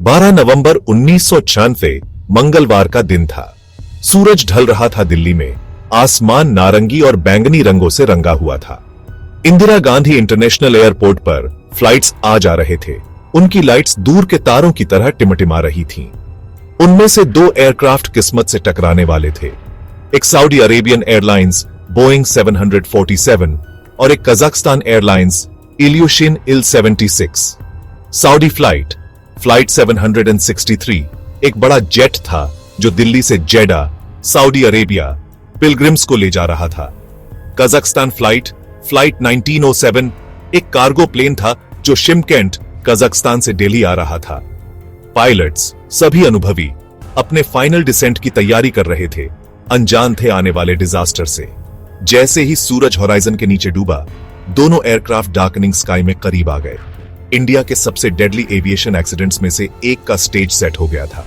12 नवंबर 1996 मंगलवार का दिन था। सूरज ढल रहा था दिल्ली में। आसमान नारंगी और बैंगनी रंगों से रंगा हुआ था। इंदिरा गांधी इंटरनेशनल एयरपोर्ट पर फ्लाइट्स आ जा रहे थे। उनकी लाइट्स दूर के तारों की तरह टिमटिमा रही थीं। उनमें से 2 एयरक्राफ्ट किस्मत से टकराने वाले थे। एक सऊदी अरेबियन एयरलाइंस बोइंग 747 और एक कजाकिस्तान एयरलाइंस इल्यूशिन इल-76। सऊदी फ्लाइट 763 एक बड़ा जेट था जो दिल्ली से जेडा, सऊदी अरेबिया पिलग्रिम्स को ले जा रहा था। कजाकिस्तान फ्लाइट 1907 एक कार्गो प्लेन था जो शिमकेंट, कजाकिस्तान से दिल्ली आ रहा था। पायलट्स सभी अनुभवी अपने फाइनल डिसेंट की तैयारी कर रहे थे, अनजान थे आने वाले डिजास्टर से। जैसे ही सूरज होराइजन के नीचे डूबा, दोनों एयरक्राफ्ट डार्कनिंग स्काई में करीब आ गए। इंडिया के सबसे डेडली एविएशन एक्सीडेंट्स में से एक का स्टेज सेट हो गया था।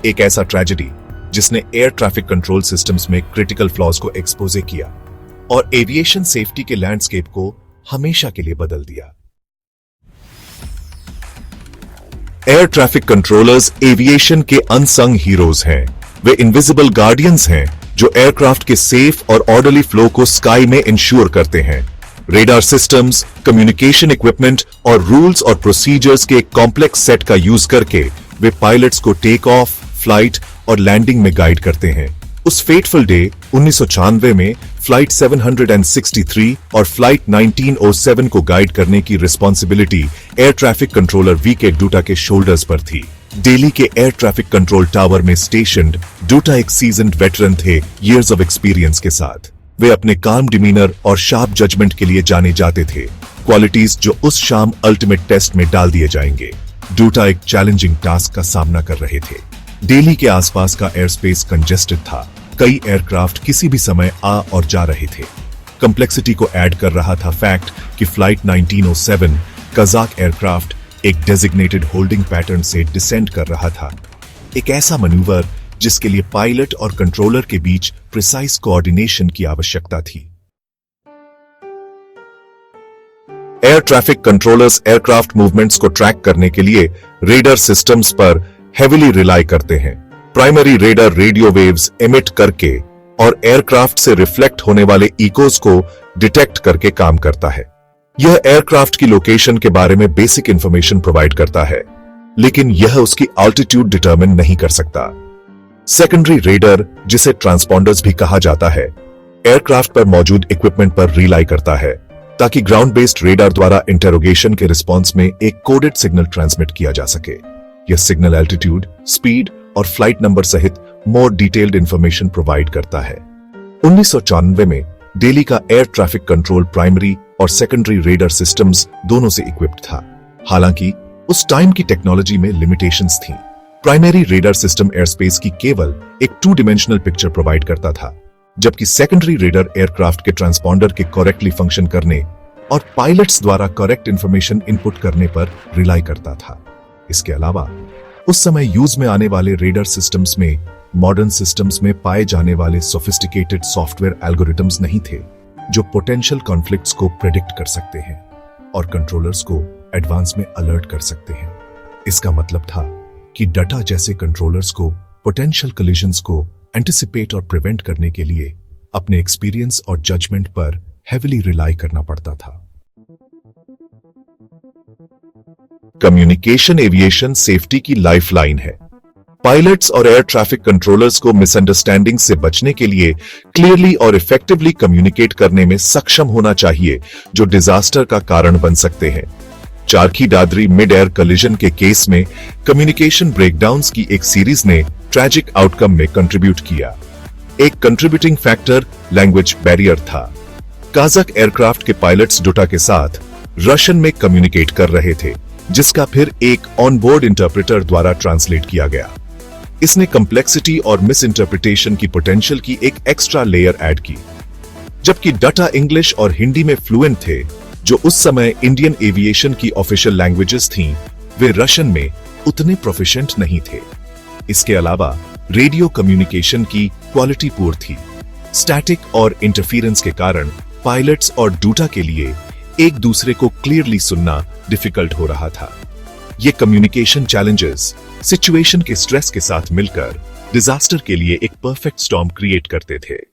एक ऐसा ट्रेजेडी जिसने एयर ट्रैफिक कंट्रोल सिस्टम्स में क्रिटिकल फ्लॉज को एक्सपोज किया और एविएशन सेफ्टी के लैंडस्केप को हमेशा के लिए बदल दिया। एयर ट्रैफिक कंट्रोलर्स एविएशन के अनसंग हीरोज हैं। वे इनविजिबल गार्डियंस हैं जो एयरक्राफ्ट के सेफ और ऑर्डरली फ्लो को स्काई में इंश्योर करते हैं। रेडार सिस्टम्स, कम्युनिकेशन इक्विपमेंट और रूल्स और प्रोसीजर्स के एक कॉम्प्लेक्स सेट का यूज करके वे पायलट्स को टेक ऑफ, फ्लाइट और लैंडिंग में गाइड करते हैं। उस फेटफुल डे 1996 में फ्लाइट 763 और फ्लाइट 1907 को गाइड करने की responsibility air traffic controller V K Dutta के शोल्डर्स पर थी। दिल्ली के एयर ट्रैफिक कंट्रोल टावर में स्टेशन्ड डूटा एक सीजन्ड वेटरन थे, ईयर्स ऑफ एक्सपीरियंस के साथ। वे अपने काम डिमीनर और शार्प जजमेंट के लिए जाने जाते थे, क्वालिटीज जो उस शाम अल्टीमेट टेस्ट में डाल दिए जाएंगे। डूटा एक चैलेंजिंग टास्क का सामना कर रहे थे। दिल्ली के आसपास का एयर स्पेस कंजेस्टेड था। कई एयरक्राफ्ट किसी भी समय आ और जा रहे थे। कंप्लेक्सिटी को ऐड कर रहा था फैक्ट कि फ्लाइट 1907 कजाक एयरक्राफ्ट एक डेजिग्नेटेड होल्डिंग पैटर्न से डिसेंड कर रहा था। एक ऐसा मैन्यूवर जिसके लिए पायलट और कंट्रोलर के बीच प्रिसाइज कोऑर्डिनेशन की आवश्यकता थी। Air traffic controllers aircraft movements को ट्रैक करने के लिए रेडर सिस्टम्स पर हेविली रिलाई करते हैं। Primary raider radio waves emit करके और एयरक्राफ्ट से रिफ्लेक्ट होने वाले इकोज को डिटेक्ट करके काम करता है। यह एयरक्राफ्ट की लोकेशन के बारे में बेसिक इंफॉर्मेशन प्रोवाइड करता है, लेकिन यह उसकी ऑल्टीट्यूड डिटरमिन नहीं कर सकता। सेकेंडरी रेडर, जिसे ट्रांसपॉन्डर्स भी कहा जाता है, एयरक्राफ्ट पर मौजूद इक्विपमेंट पर रिलाई करता है ताकि ग्राउंड बेस्ड रेडार द्वारा इंटेरोगेशन के रिस्पॉन्स में एक कोडेड सिग्नल ट्रांसमिट किया जा सके। यह सिग्नल एल्टीट्यूड, स्पीड और फ्लाइट नंबर सहित मोर डिटेल्ड इंफॉर्मेशन प्रोवाइड करता है। 1994 में दिल्ली का एयर ट्रैफिक कंट्रोल प्राइमरी और सेकेंडरी रेडर सिस्टम्स दोनों से इक्विप्ड था। हालांकि उस टाइम की टेक्नोलॉजी में लिमिटेशंस थी। प्राइमरी रेडर सिस्टम एयरस्पेस की केवल एक 2 डायमेंशनल पिक्चर प्रोवाइड करता था, जबकि सेकेंडरी रेडर एयरक्राफ्ट के ट्रांसपॉन्डर के करेक्टली फंक्शन करने और पायलट्स द्वारा करेक्ट इंफॉर्मेशन इनपुट करने पर रिलाई करता था। इसके अलावा उस समय यूज में आने वाले रेडर सिस्टम्स में मॉडर्न सिस्टम्स में पाए जाने वाले सोफिस्टिकेटेड सॉफ्टवेयर एल्गोरिथम्स नहीं थे जो पोटेंशियल कॉन्फ्लिक्ट्स को प्रेडिक्ट कर सकते हैं और कंट्रोलर्स को एडवांस में अलर्ट कर सकते हैं। इसका मतलब था कि डाटा जैसे कंट्रोलर्स को पोटेंशियल कोलिजन्स को एंटिसिपेट और प्रिवेंट करने के लिए अपने एक्सपीरियंस और जजमेंट पर हेविली रिलाई करना पड़ता था। कम्युनिकेशन एविएशन सेफ्टी की लाइफलाइन है। पायलट्स और एयर ट्रैफिक कंट्रोलर्स को मिसअंडरस्टैंडिंग से बचने के लिए क्लियरली और इफेक्टिवली कम्युनिकेट करने में सक्षम होना चाहिए, जो डिजास्टर का कारण बन सकते हैं। Charkhi Dadri mid air collision के केस में कम्युनिकेशन ब्रेकडाउन्स की एक सीरीज ने ट्रैजिक आउटकम में कंट्रीब्यूट किया। एक कंट्रीब्यूटिंग फैक्टर लैंग्वेज बैरियर था। काजाक एयरक्राफ्ट के पायलट्स डूटा के साथ रशियन में कम्युनिकेट कर रहे थे, जिसका फिर एक ऑनबोर्ड इंटरप्रेटर द्वारा ट्रांसलेट किया गया। इसने कम्प्लेक्सिटी और मिस इंटरप्रिटेशन की पोटेंशियल की एक एक्स्ट्रा लेयर ऐड की। जबकि डाटा इंग्लिश और हिंदी में फ्लुएंट थे, जो उस समय इंडियन एविएशन की ऑफिशियल लैंग्वेजेस थीं, वे रशियन में उतने प्रोफिशिएंट नहीं थे। इसके अलावा रेडियो कम्युनिकेशन की क्वालिटी पुअर थी। स्टैटिक और इंटरफेरेंस के कारण पायलट्स और डूटा के लिए एक दूसरे को क्लियरली सुनना डिफिकल्ट हो रहा था। ये कम्युनिकेशन चैलेंजेस सिचुएशन के स्ट्रेस के साथ मिलकर डिजास्टर के लिए एक परफेक्ट स्टॉर्म क्रिएट करते थे।